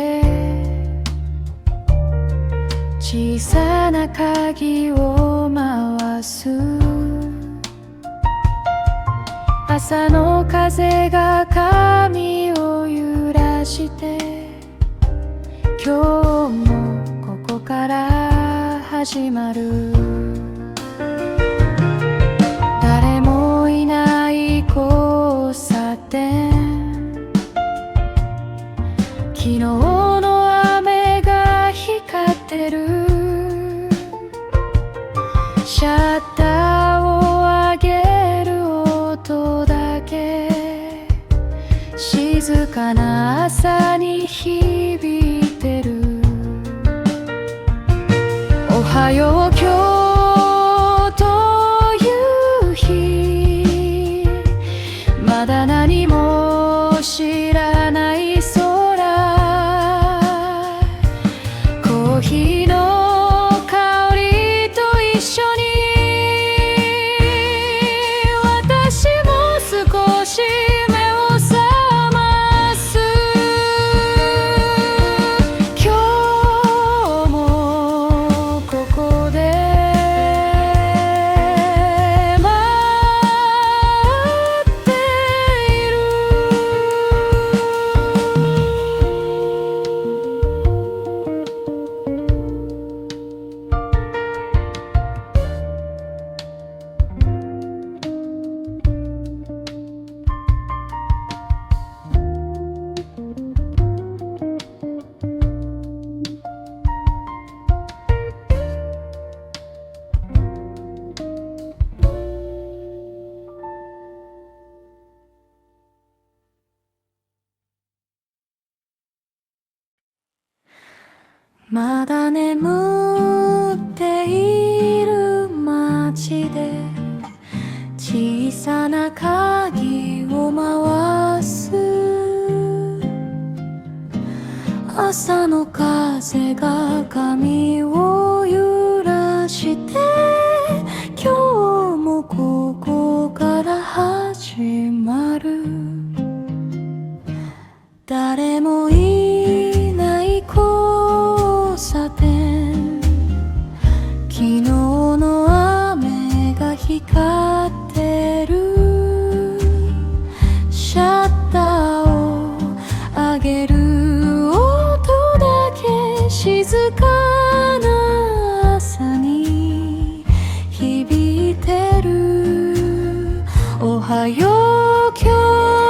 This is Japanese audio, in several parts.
て小さな鍵を回す。朝の風が髪を揺らして今日もここから始まる。誰もいない交差点、昨日の雨が光ってる。シャッターを上げる音だけ静かな朝に響いてる。おはよう今日という日、まだ何も知らない空、コーヒーの香りと一緒に私も少し目を覚ます。今日もここで待っている。まだ眠っている街で小さな鍵を回す。朝の風が髪を揺らして今日もここから始まる。誰もいない交差点、昨日の雨が光ってる。シャッターを上げる音だけ静かな朝に響いてる。おはよう今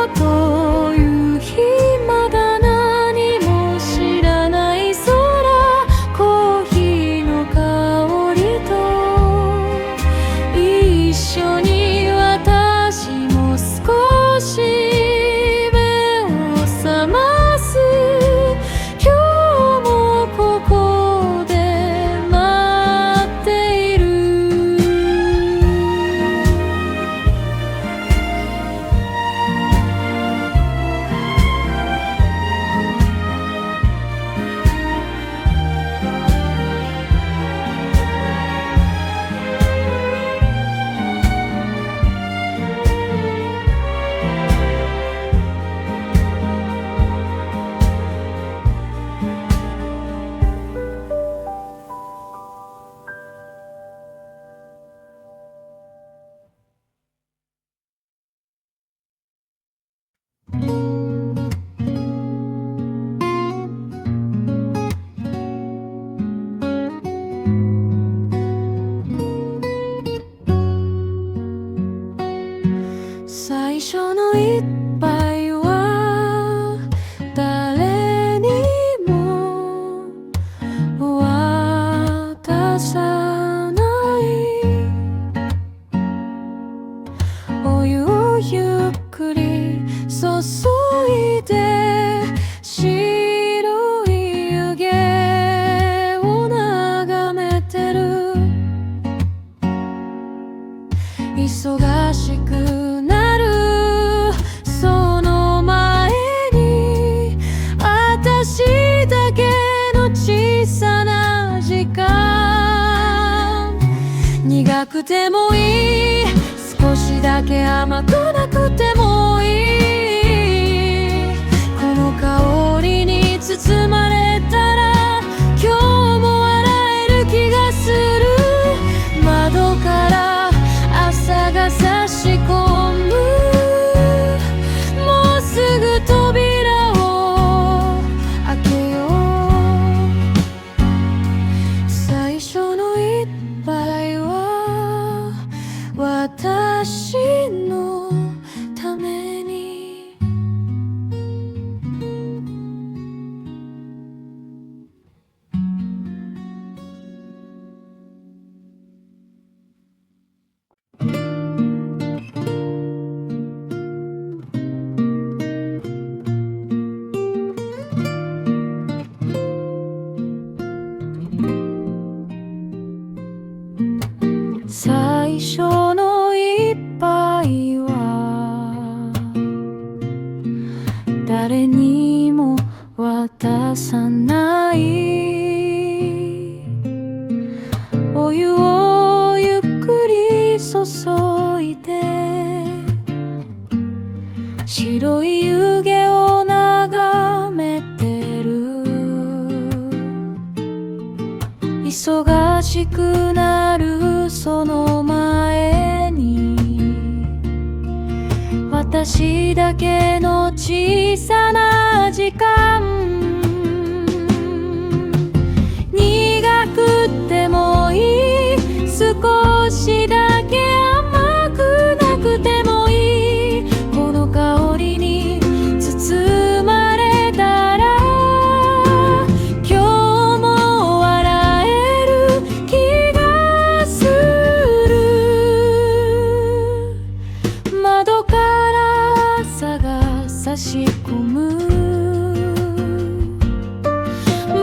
日という日、まだ何も知らない空、コーヒーの香りと一緒に私も少し目を覚ます。今日もここで待っている。最初の一杯は誰にも渡さない。お湯をゆっくり注いで白い湯気を眺めてる。忙しくなるその前に私だけの小さな時間、苦くてもいい、少しだけ甘くなくてもいい、この香りに包まれらさない。お湯をゆっくり注いで白い湯気を眺めてる。忙しくなるその前に私だけの小さな時間、苦くてもいい、少しだけ甘くなくてもいい、この香りに包まれたら今日も笑える気がする。窓から朝が差し込む。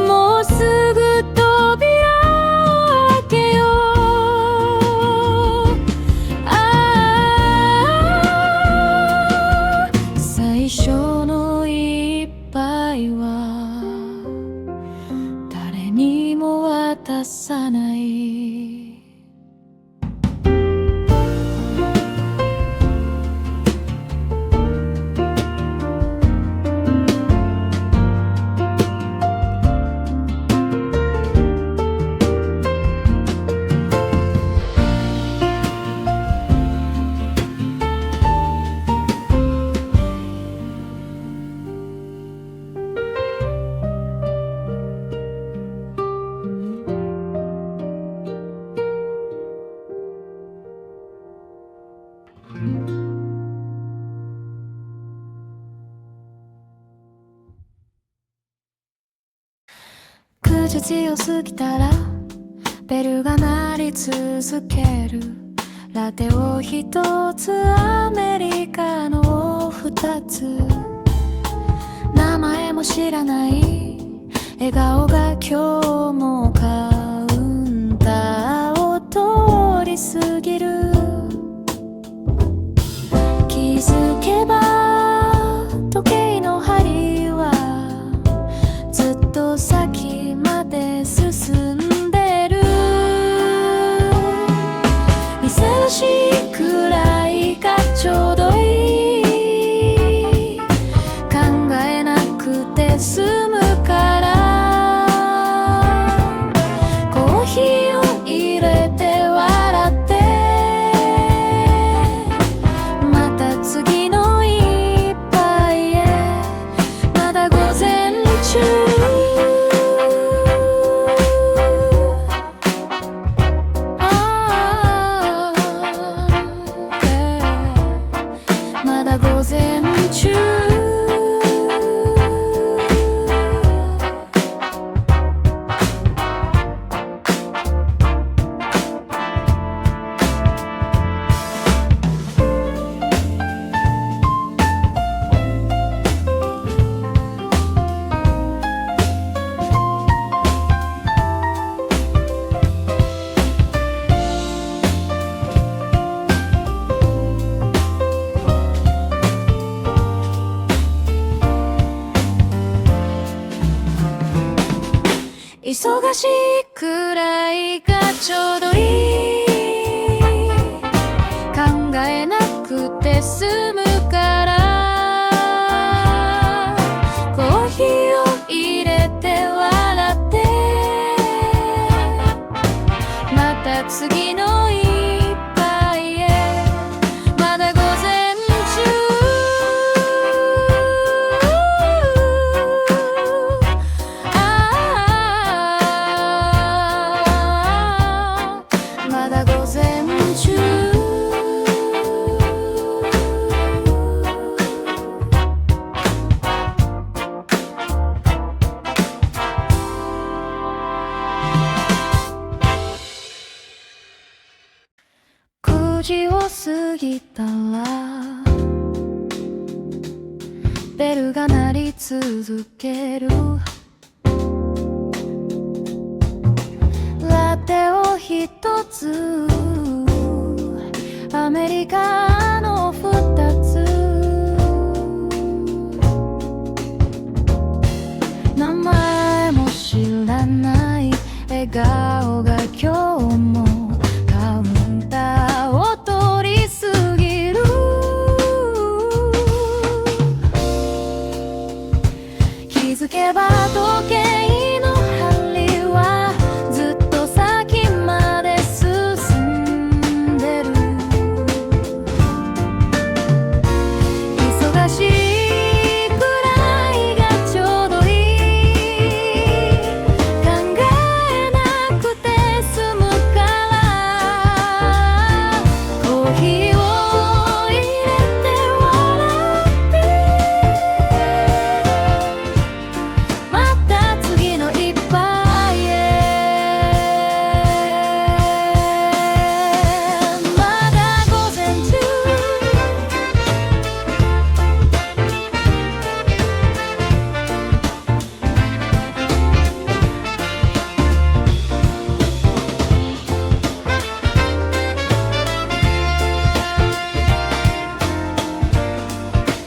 もうすぐ扉を開けよう。最初の一杯は誰にも渡さない。9時を過ぎたらベルが鳴り続ける。ラテを1つアメリカノを2つ、名前も知らない笑顔が今日もカウンターを通り過ぎる。気づけば時計の針はずっと先まで進んでる。見せらしいくらいがちょうどいい、考えなくて済むから。コーヒーを入れて笑って、また次の一杯へ。まだ午前中、まだ午前中。忙しいくらいがちょうどいい、考えなくて済むから。コーヒーを入れて笑って、また次の一杯へ。まだ午前中、まだ午前中。9時を過ぎたらベルが鳴り続ける。ラテを1つ、アメリカの2つ、名前知らない笑顔が今日もカウンターを通り過ぎる。気づけば時計の針はずっと先まで進んでる。忙しいくらいがちょうどいい。考えなくて済むからコーヒーを入れて笑ってまた次の一杯へ。まだ午前中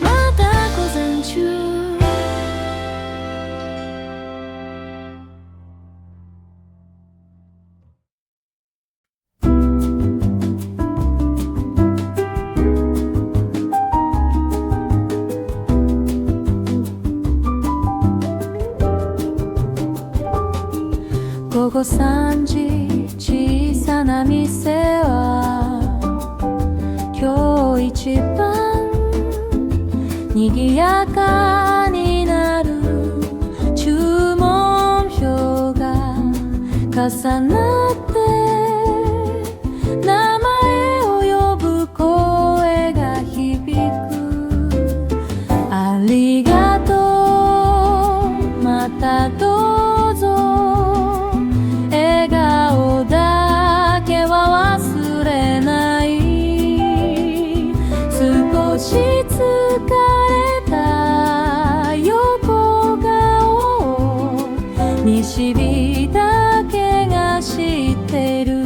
まだ午前中。午後3時小さな店は今日一番賑やかになる。注文票が重なって名前を呼ぶ声が響く。ありがとう、またどうぞ、笑顔だけは忘れない。少し疲れた横顔、西日だけが知ってる。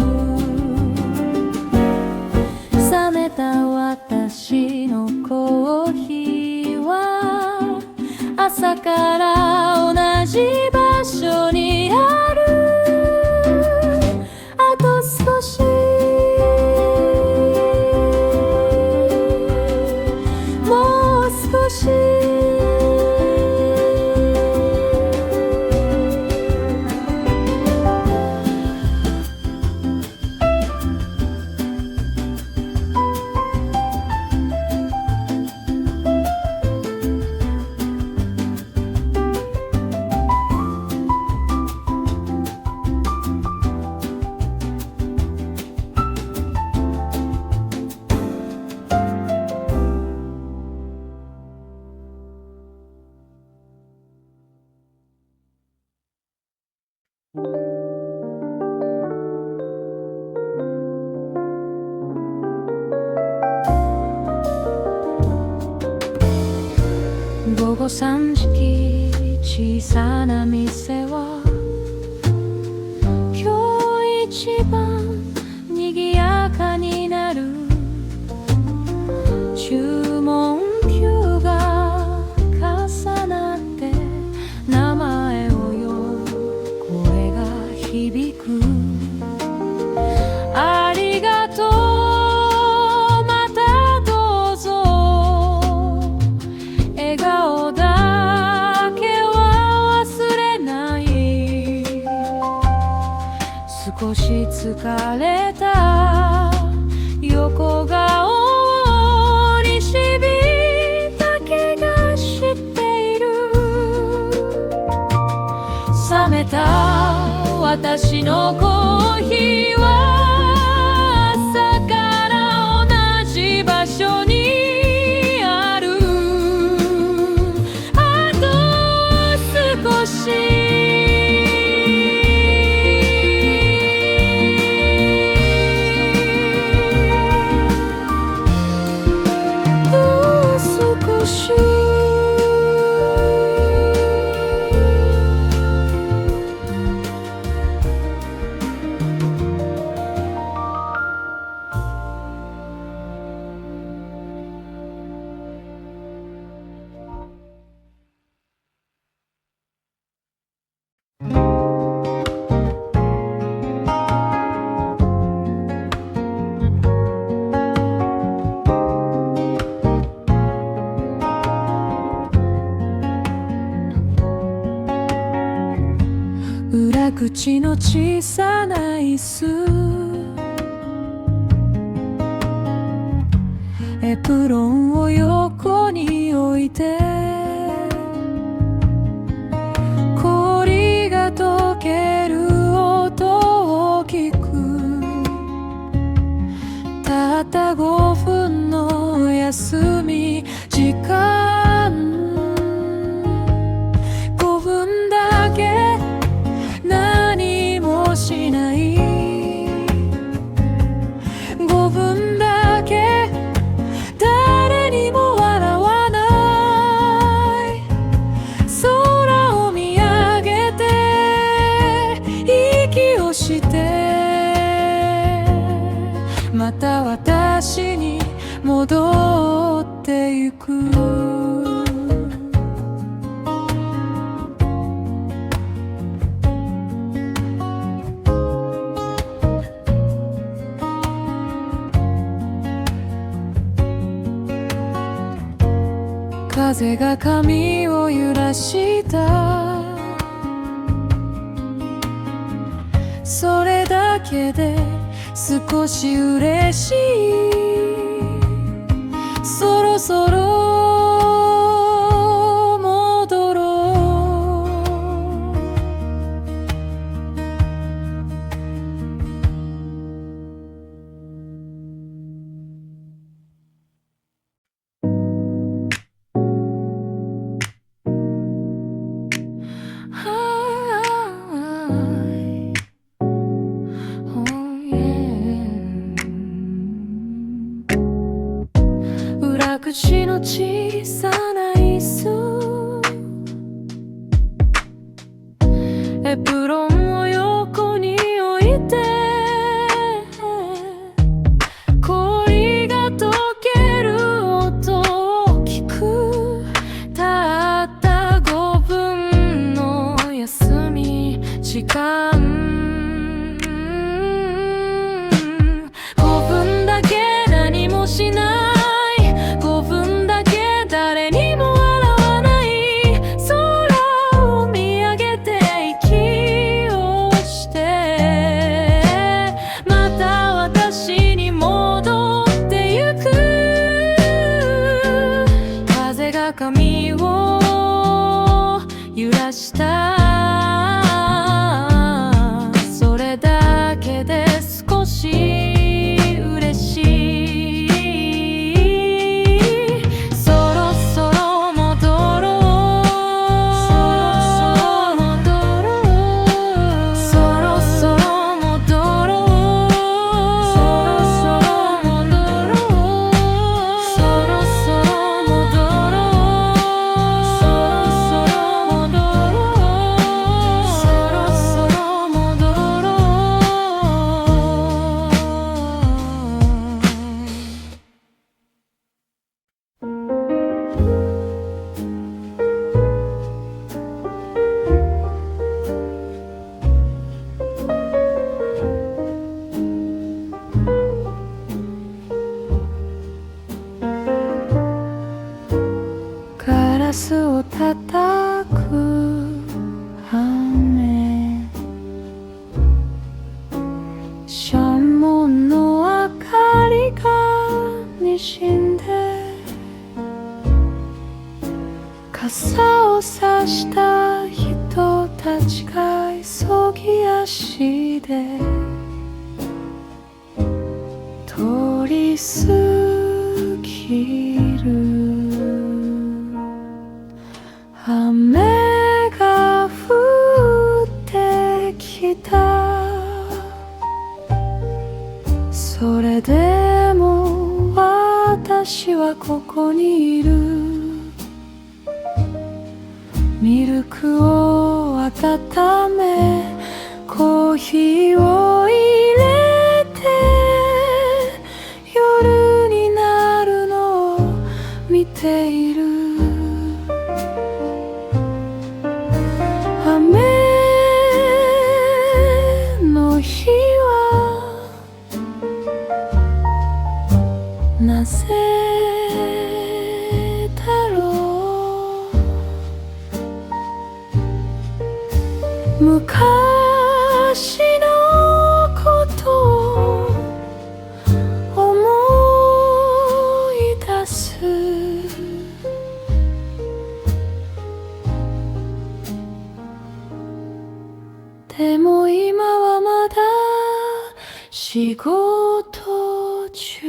冷めた私のコーヒーは朝から同じ場所にある。あと少しもう少し午後3時小さな店は今日一番賑やかになる。注文票が重なって名前を呼ぶ声が響く。ありがとう、またどうぞ、笑顔だけは忘れない。少し疲れた横顔を西日だけが知っている。冷めた私のコーヒーは朝から同じ場所にある。あと少し少し裏口の小さな椅子、エプロンを横に置いて、氷が溶ける音を聞く。たった5分の休み時間、5分だけ何もしない、5分だけ誰にも笑わない。空を見上げて息をして、また私に戻ってゆく。風が髪を揺らした、それだけで少し嬉しい。そろそろ戻ろう。裏口の小さな椅子、エプロンを横に置いて、氷が溶ける音を聞く。たった5分の休み時間、5分だけ何もしない、髪を揺らした、それだけで少し嬉しい。そろそろ戻ろう、そろそろ戻ろう、そろそろ戻ろう、そろそろ戻ろう。ガラスを叩く雨、シャンモンの明かりが滲んで、傘をさした人たちが急ぎ足で通り過ぎる。雨が降ってきた、それでも私はここにいる。ミルクを温め、コーヒーを入れて、夜になるのを見ている。雨の日はなぜだろう。昔昔のことを思い出す。でも今はまだ仕事中。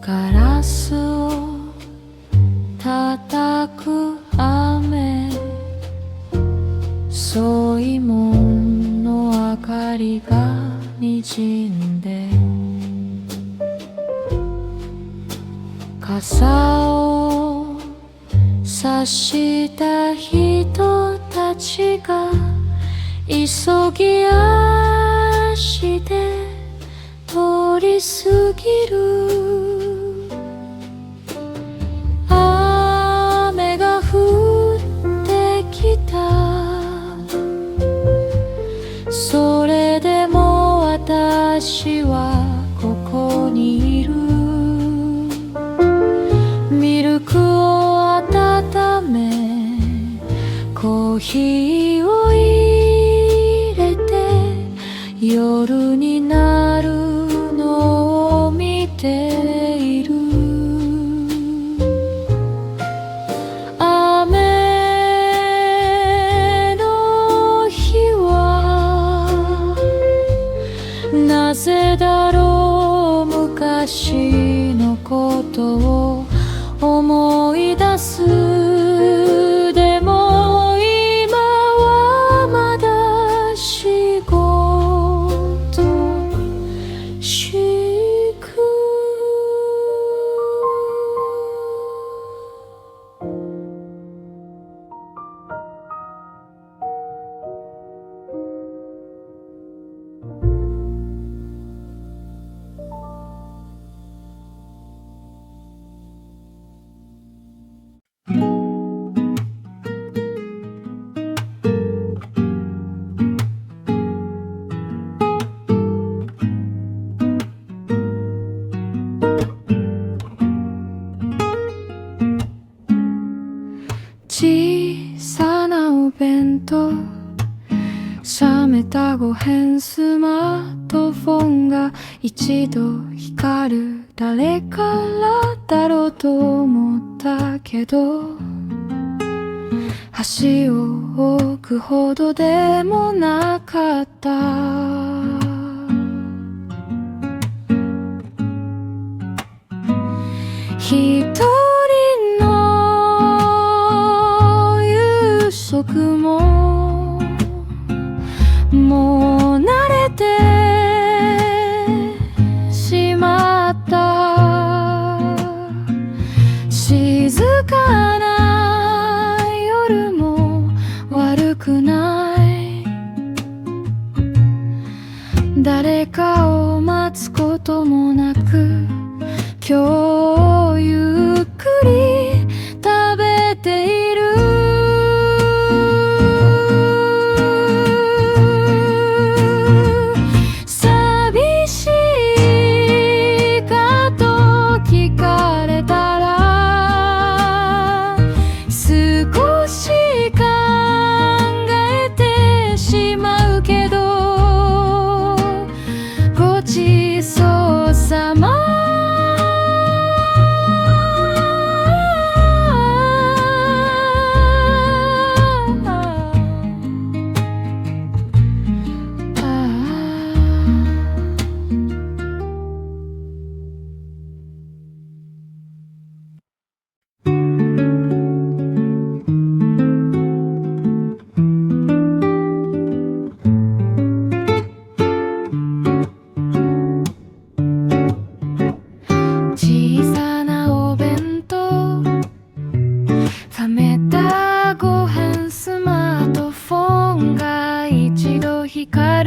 ガラスを叩く雨、遅い門の明かりが滲んで、傘を差した人たちが急ぎ足で通り過ぎる。雨が降ってきた。それでも私はここにいる。ミルクを温め、コーヒーを入れて、夜になるのを見ている。雨の日はなぜだろう、昔のことを思い出す。でも今はまだ仕事中。小さなお弁当、冷めたご飯、スマートフォンが一度光る。誰からだろうと思ったけど、箸を置くほどでもなかった。一人の夕食ももう慣れてしまった。静かな夜も悪くない。誰かを待つこともなく、今日ゆっくり食べている。寂しいかと聞かれたら、少し考えてしまうけど、ごちそうさま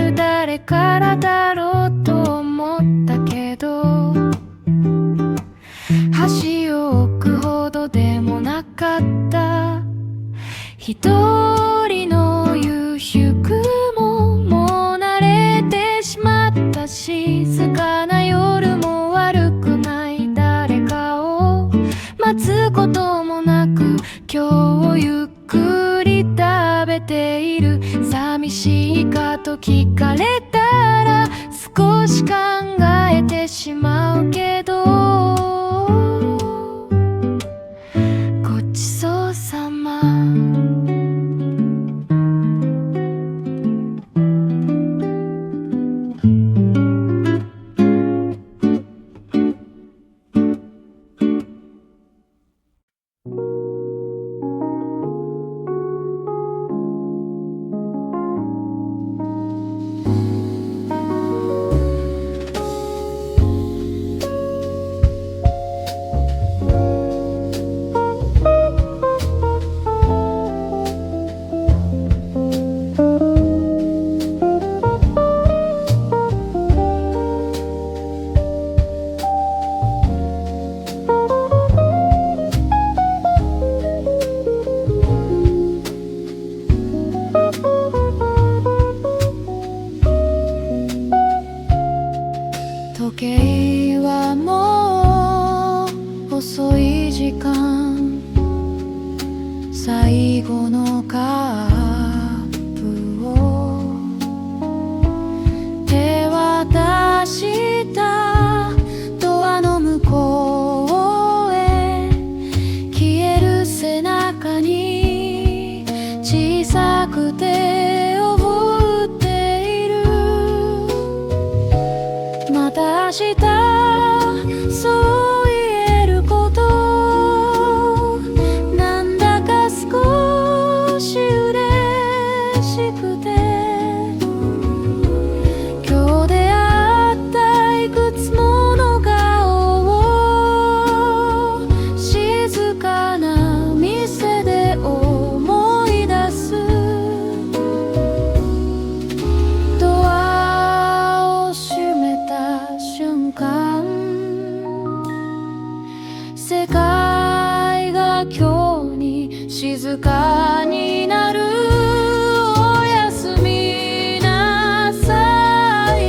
る誰からだろうと思ったけど、箸を置くほどでもなかった。一人の夕食ももう慣れてしまった。静かな夜も悪くない。誰かを待つこともなく今日ゆっくり食べている。寂しいかと聞かれたら少し考えてしまうけど、ごちそうさま。時計はもう遅い時間、最後のカップを手渡したドアの向こうへ消える背中に小さく手を振っている。また明日そう言えること、なんだか少し嬉しくて、今日出会ったいくつもの顔を静かな店で思い出す。ドアを閉めた瞬間、世界が今日に静かになる。おやすみなさい。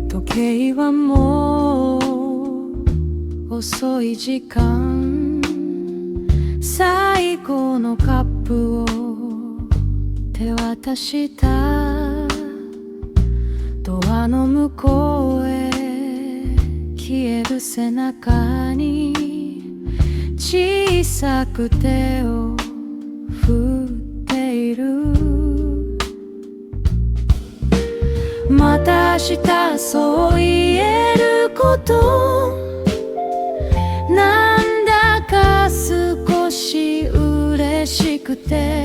時計はもう遅い時間、最後のカップを手渡した。ドアの向こうへ消える背中に小さく手を振っている。また明日そう言えること、なんだか少し嬉しくて、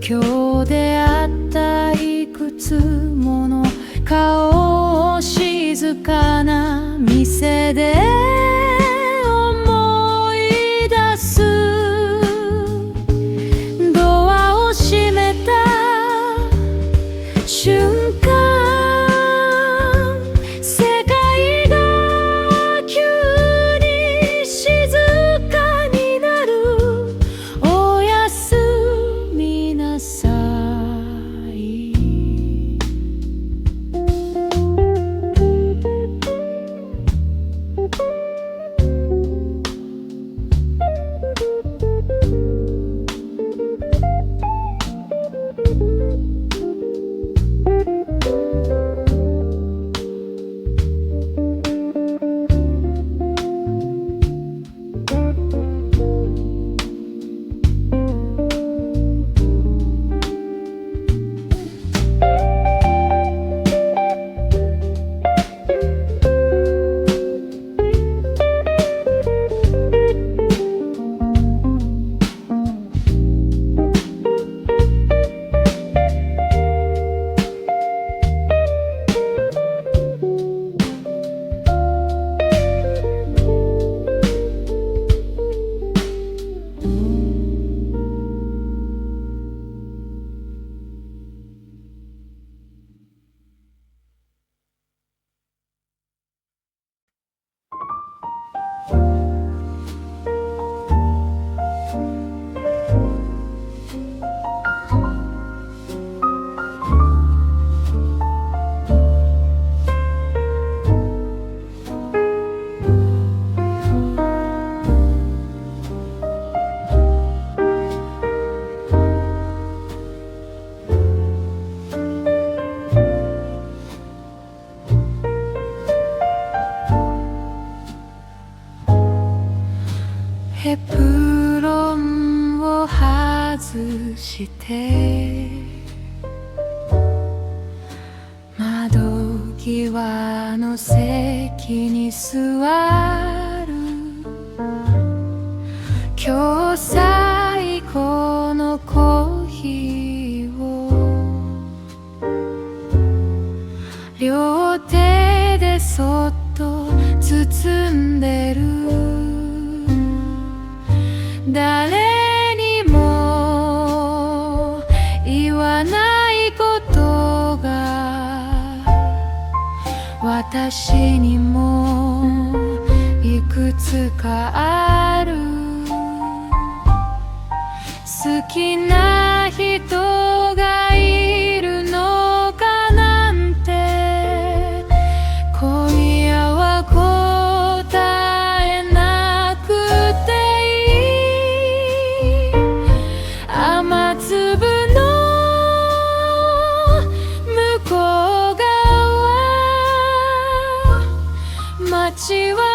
今日出会ったいくつもの顔を静かな店で思い出す。ドアを閉めた瞬間、世界が急に静かになる。おやすみなさい。エプロンを外して窓際の席に座る。今日最高のコーヒーを両手でそっと包んでる。誰にも言わないことが私にもいくつかある。好きな人がいるのかなんて今夜は答えなくていい。雨粒の向こう側街は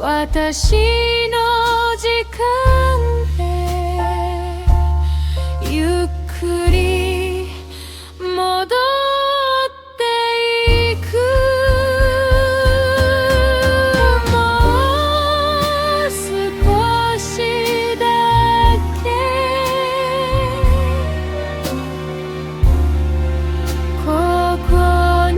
私の時間でゆっくり戻っていく。もう少しだけここに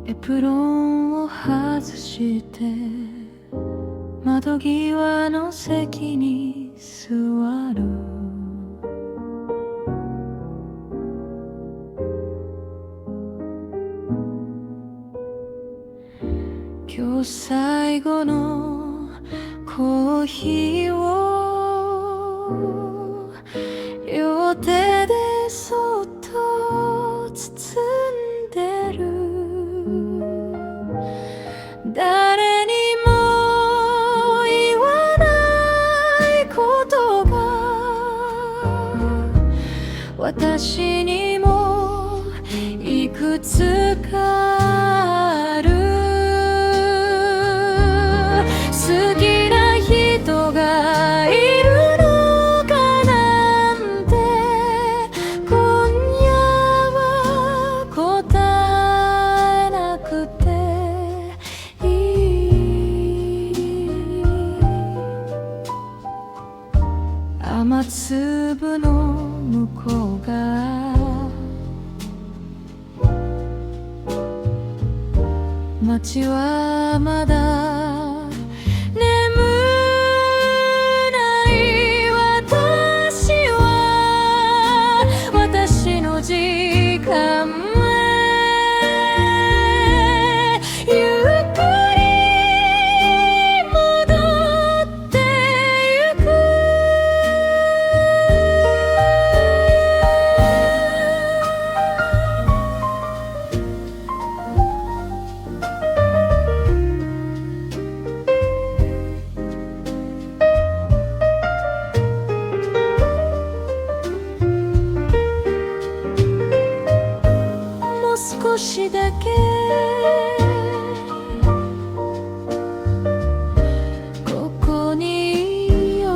エプロンを外して窓際の席に座る。今日最後のコーヒーを両手でそっと包んでる。誰にも言わないことが私にもいくつかある。好きな人がいるのかなんて今夜は答えなくて雨粒の向こう側街はまだ眠ない私は私の時間へゆっくり戻ってゆく。少しだけここにいよう。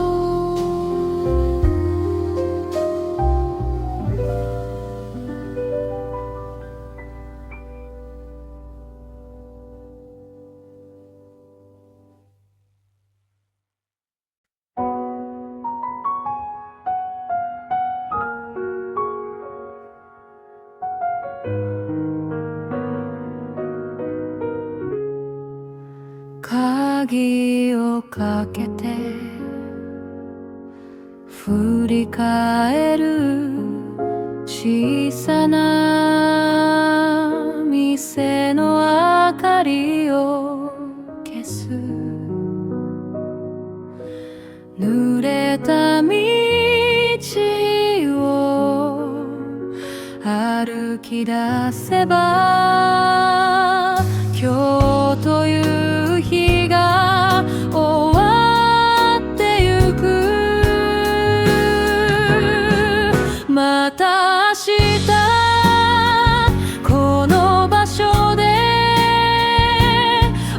鍵をかけて振り返る小さな店の明かりを消す濡れた道を歩き出せば今日という日が終わってゆくまた明日この場所で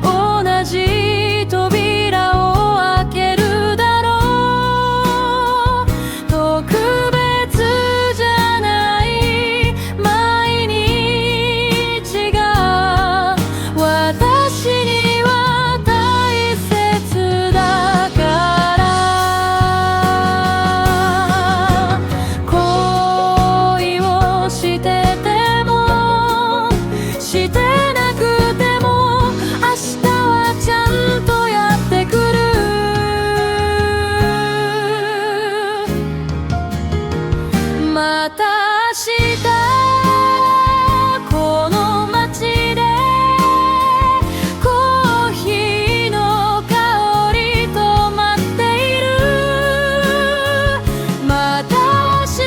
同じ扉を開けるだろう特別じゃない毎日が私には大切だから恋をしててもしてなくても明日はちゃんとやってくるまた明日この街でコーヒーの香りと待っているまた明日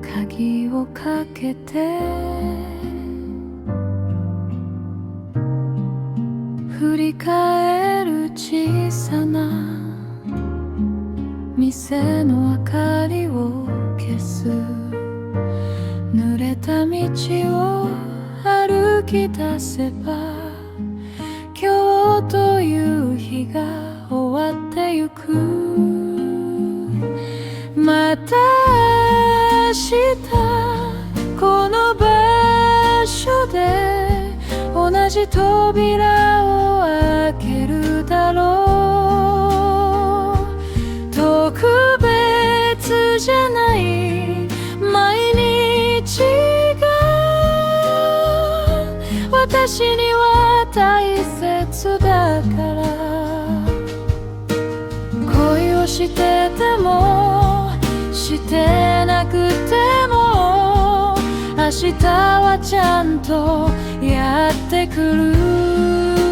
鍵をかけて振り返る小さな店の明かりを消す濡れた道を歩き出せば今日という日が終わってゆくまた明日この場所で同じ扉を開けるだろう特別じゃない毎日が私には大切だから恋をしててもしてなくても明日はちゃんとやってくる